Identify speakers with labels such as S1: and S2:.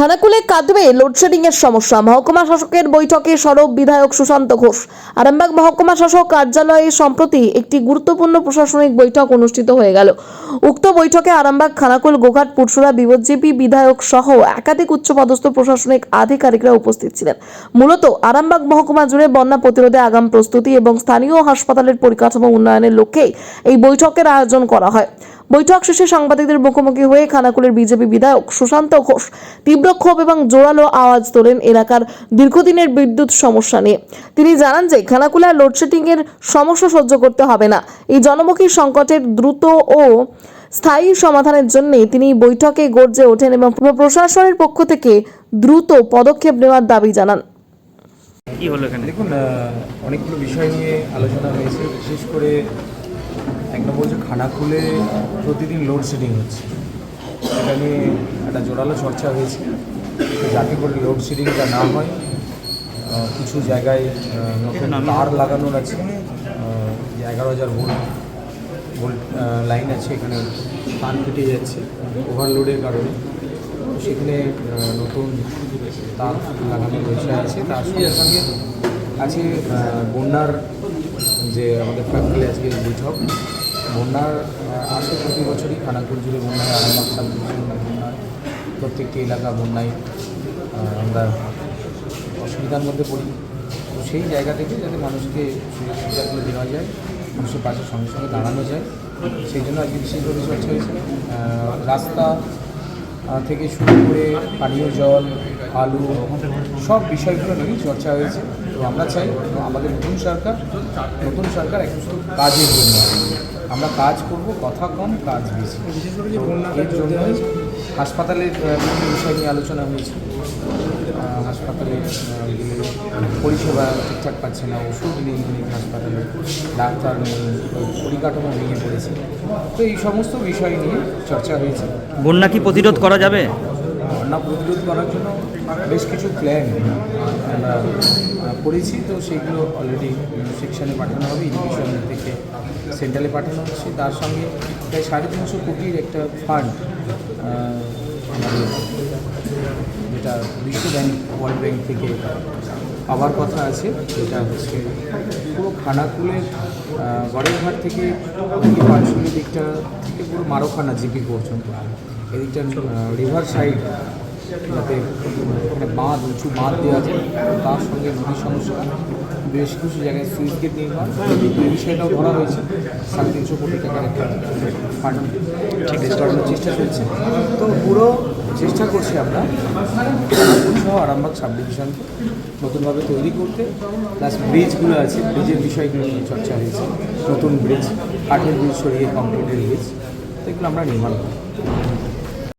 S1: খানাকুলে কাঁদবে লোডশেডিং এর সমস্যা। মহকুমা শাসকের বৈঠকে সরব বিধায়ক সুশান্ত ঘোষ। আরামবাগ মহকুমা শাসক কার্যালয়ে সম্প্রতি একটি গুরুত্বপূর্ণ প্রশাসনিক বৈঠক অনুষ্ঠিত হয়ে গেল। উক্ত বৈঠকে আরামবাগ, খানাকুল, গোঘাট, পুরসুরা, বিপজ্জেপি বিধায়ক সহ একাধিক উচ্চপদস্থ প্রশাসনিক আধিকারিকরা উপস্থিত ছিলেন। মূলত আরামবাগ মহকুমা জুড়ে বন্যা প্রতিরোধে আগাম প্রস্তুতি এবং স্থানীয় হাসপাতালের পরিকাঠামো উন্নয়নের লক্ষ্যেই এই বৈঠকের আয়োজন করা হয়। বৈঠক শেষে সাংবাদিকদের মুখোমুখি হয়ে খানাকুলের বিজেপি বিধায়ক সুশান্ত ঘোষ তীব্র ক্ষোভ এবং জোরালো আওয়াজ তোলেন এলাকার দীর্ঘদিনের বিদ্যুৎ সমস্যা নিয়ে। তিনি জানান যে খানাকুলে লোডশেডিং এর সমস্যা সহ্য করতে হবে না। এই জনমুখী সংকটের দ্রুত ও স্থায়ী সমাধানের জন্য তিনি বৈঠকে গর্জে ওঠেন এবং প্রশাসনের পক্ষ থেকে দ্রুত পদক্ষেপ নেওয়ার দাবি জানান।
S2: কি হলো এখানে?
S3: দেখুন, অনেকগুলো বিষয় নিয়ে আলোচনা হয়েছে। বিশেষ করে এক নম্বর যে খানাকুলে প্রতিদিন লোডশেডিং হচ্ছে, সেটা নিয়ে একটা জোরালো চর্চা হয়েছে। যাতে করে লোডশেডিংটা না হয়, কিছু জায়গায় নতুন তার লাগানোর আছে, 11,000 ভোল্ট লাইন আছে, এখানে তার কেটে যাচ্ছে ওভারলোডের কারণে। সেখানে নতুন তার লাগানোর বিষয় আছে। তার সঙ্গে সঙ্গে আছে বন্যার যে আমাদের ফ্যাক্টরি আজকে বৈঠক। বন্যার আসে প্রতি বছরই খানাকুল জুড়ে বন্যায়, আরামবাগ সাব ডিভিশন বন্যায়, প্রত্যেকটি এলাকা বন্যায় আমরা অসুবিধার মধ্যে পড়ি। তো সেই জায়গা থেকে যাতে মানুষকে সুযোগ সুবিধাগুলো দেওয়া যায়, মানুষের পাশে সঙ্গে সঙ্গে দাঁড়ানো যায়, সেই জন্য আজকে বিশেষভাবে চর্চা হয়েছে। রাস্তা থেকে শুরু করে পানীয় জল, আলু, সব বিষয়গুলো নিয়ে চর্চা হয়েছে। তো আমরা চাই আমাদের নতুন সরকার একটু কাজের জন্য আমরা কাজ করব, কথা কম কাজ বেশি। এর জন্যই হাসপাতালের বিভিন্ন বিষয় নিয়ে আলোচনা হয়েছে। হাসপাতালে পরিষেবা ঠিকঠাক পাচ্ছে না, ওষুধ নেই হাসপাতালে, ডাক্তার নেই, পরিকাঠামো ভেঙে পড়েছে। তো এই সমস্ত বিষয় নিয়ে চর্চা হয়েছে।
S2: বন্যা কি প্রতিরোধ করা যাবে?
S3: বন্যা প্রতিরোধ করার জন্য বেশ কিছু প্ল্যান আমরা করেছি। তো সেইগুলো অলরেডি সেকশনে পাঠানো হবে, ইরিগেশন থেকে সেন্ট্রালে পাঠানো হচ্ছে। তার সঙ্গে প্রায় 350 কোটির একটা ফান্ড আমাদের, যেটা বিশ্ব ব্যাংক, ওয়ার্ল্ড ব্যাংক থেকে পাওয়ার কথা আছে। যেটা হচ্ছে পুরো খানাকুলের গড়েরঘাট থেকে পানশুলি দিকটা থেকে পুরো মারোখানা জিপি পর্যন্ত এদিকটা রিভার সাইড, যাতে ওখানে বাঁধ, উঁচু বাঁধ দেওয়া যায়। তার সঙ্গে নদী সংস্কার, বেশ কিছু জায়গায় সুইচ গেট নির্মাণ, এই বিষয়টাও ধরা হয়েছে। 350 কোটি টাকার একটা ফান্ড করানোর চেষ্টা চলছে। তো পুরো চেষ্টা করছি আমরা সহ আরামবাগ সাব ডিভিশনকে নতুনভাবে তৈরি করতে। প্লাস ব্রিজগুলো আছে, ব্রিজের বিষয়গুলো নিয়ে চর্চা হয়েছে। নতুন ব্রিজ, কাঠের ব্রিজ সরিয়ে কংক্রিটের ব্রিজ, এগুলো আমরা নির্মাণ করি।